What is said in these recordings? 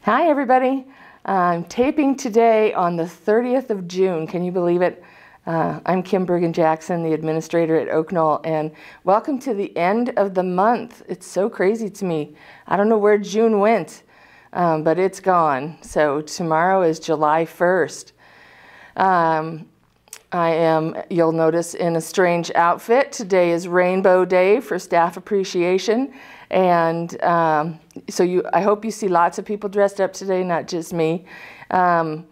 Hi everybody. I'm taping today on the 30th of June. Can you believe it? I'm Kim Bergen-Jackson, the administrator at Oak Knoll, and welcome to the end of the month. It's so crazy to me. I don't know where June went, but it's gone. So tomorrow is July 1st. I am, you'll notice, in a strange outfit. Today is Rainbow Day for Staff Appreciation. And I hope you see lots of people dressed up today, not just me. And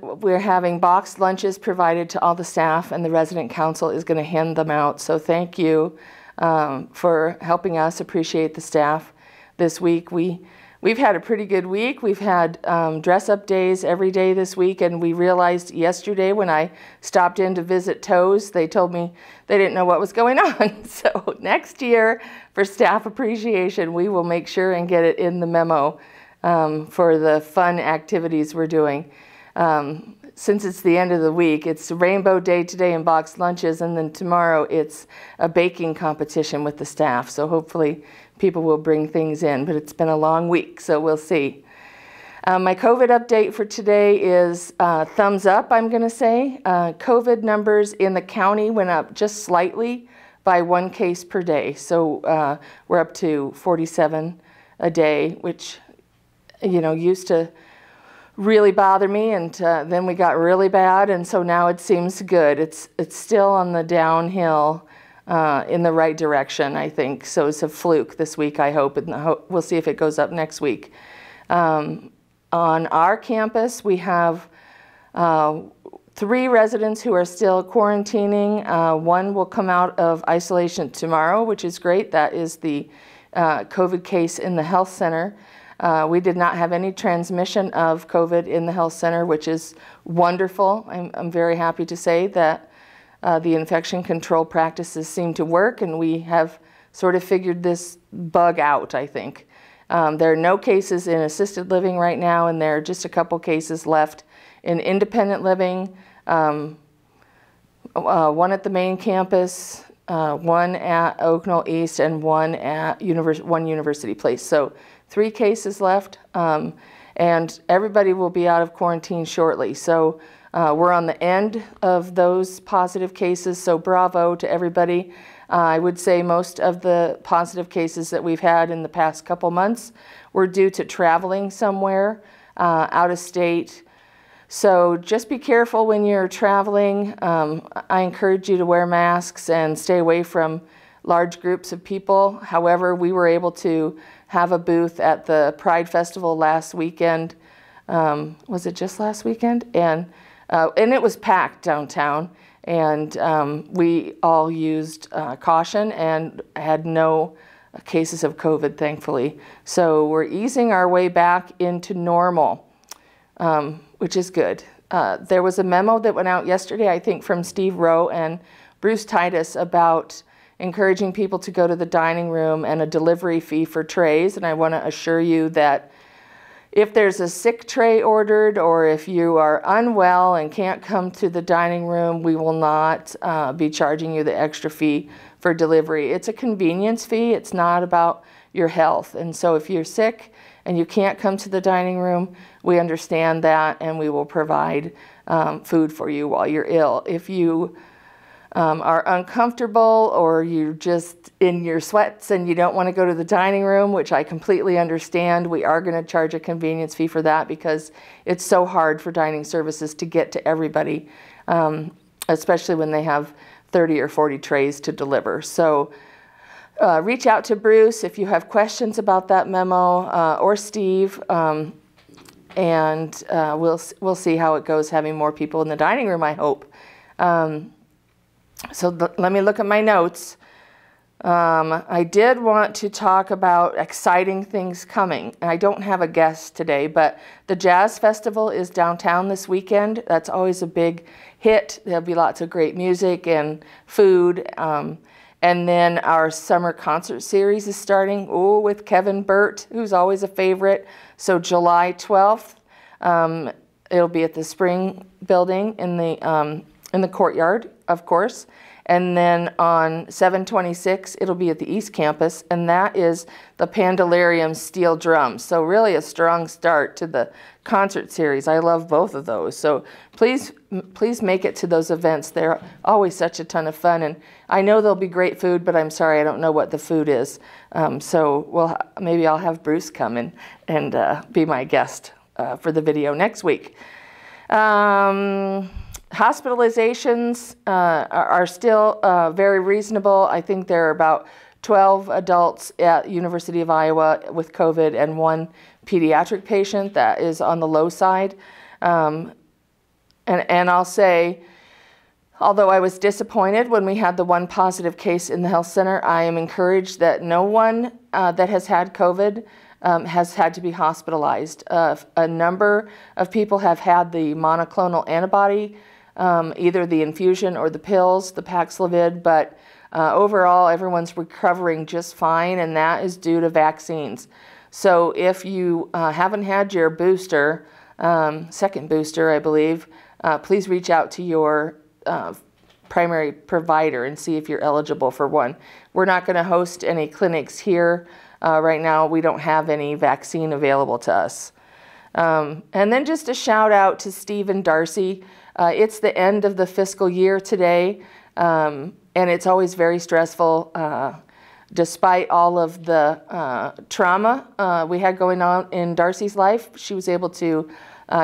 we're having boxed lunches provided to all the staff, and the resident council is going to hand them out. So thank you for helping us appreciate the staff this week. We've had a pretty good week. We've had dress-up days every day this week, and we realized yesterday when I stopped in to visit Toes, they told me they didn't know what was going on. So next year, for Staff Appreciation, we will make sure and get it in the memo for the fun activities we're doing. Since it's the end of the week, it's Rainbow Day today and boxed lunches, and then tomorrow it's a baking competition with the staff. So hopefully people will bring things in, but it's been a long week, so we'll see. My COVID update for today is thumbs up, I'm going to say. COVID numbers in the county went up just slightly by 1 case per day. So we're up to 47 a day, which, you know, used to really bother me, and then we got really bad, and so now it seems good. It's still on the downhill in the right direction, I think. So it's a fluke this week, I hope, and we'll see if it goes up next week. On our campus, we have 3 residents who are still quarantining. One will come out of isolation tomorrow, which is great. That is the COVID case in the health center. We did not have any transmission of COVID in the health center, which is wonderful. I'm very happy to say that the infection control practices seem to work, and we have sort of figured this bug out, I think. There are no cases in assisted living right now, and there are just a couple cases left in independent living, one at the main campus, one at Oak Knoll East, and one at University Place. So 3 cases left, and everybody will be out of quarantine shortly. So we're on the end of those positive cases, so bravo to everybody. I would say most of the positive cases that we've had in the past couple months were due to traveling somewhere out of state. So just be careful when you're traveling. I encourage you to wear masks and stay away from large groups of people. However, we were able to have a booth at the Pride Festival last weekend. Was it just last weekend? And it was packed downtown, and we all used caution and had no cases of COVID, thankfully. So we're easing our way back into normal, which is good. There was a memo that went out yesterday, I think, from Steve Rowe and Bruce Titus about encouraging people to go to the dining room and a delivery fee for trays. And I want to assure you that if there's a sick tray ordered, or if you are unwell and can't come to the dining room, we will not be charging you the extra fee for delivery. It's a convenience fee. It's not about your health. And so if you're sick and you can't come to the dining room, we understand that, and we will provide food for you while you're ill. If you are uncomfortable, or you're just in your sweats and you don't want to go to the dining room, which I completely understand, we are going to charge a convenience fee for that, because it's so hard for dining services to get to everybody, especially when they have 30 or 40 trays to deliver. So reach out to Bruce if you have questions about that memo, or Steve, and we'll see how it goes having more people in the dining room, I hope. So let me look at my notes. I did want to talk about exciting things coming. I don't have a guest today, but the Jazz Festival is downtown this weekend. That's always a big hit. There'll be lots of great music and food. And then our summer concert series is starting, with Kevin Burt, who's always a favorite. So July 12th, it'll be at the Spring Building in the courtyard, of course. And then on 7/26, it'll be at the East Campus, and that is the Pandelarium Steel Drums. So really a strong start to the concert series. I love both of those. So please make it to those events. They're always such a ton of fun, and I know there'll be great food, but I'm sorry I don't know what the food is. So maybe I'll have Bruce come in and be my guest for the video next week. Hospitalizations are still very reasonable. I think there are about 12 adults at University of Iowa with COVID and 1 pediatric patient that is on the low side. And I'll say, although I was disappointed when we had the 1 positive case in the health center, I am encouraged that no one that has had COVID has had to be hospitalized. A number of people have had the monoclonal antibody, either the infusion or the pills, the Paxlovid, but overall everyone's recovering just fine, and that is due to vaccines. So if you haven't had your booster, second booster I believe, please reach out to your primary provider and see if you're eligible for one. We're not going to host any clinics here. Right now we don't have any vaccine available to us. And then just a shout out to Steve and Darcy. It's the end of the fiscal year today, and it's always very stressful. Despite all of the trauma we had going on in Darcy's life, she was able to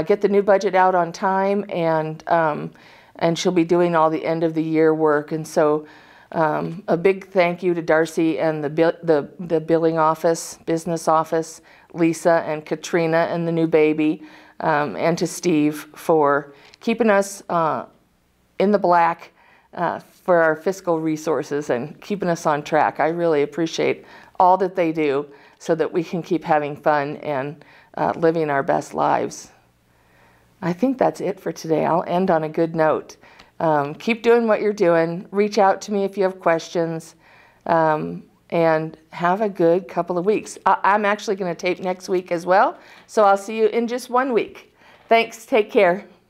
get the new budget out on time, and she'll be doing all the end of the year work. And so a big thank you to Darcy and the billing office, business office, Lisa and Katrina and the new baby, and to Steve for keeping us in the black for our fiscal resources and keeping us on track. I really appreciate all that they do so that we can keep having fun and living our best lives. I think that's it for today. I'll end on a good note. Keep doing what you're doing. Reach out to me if you have questions, and have a good couple of weeks. I'm actually going to tape next week as well, so I'll see you in just 1 week. Thanks. Take care.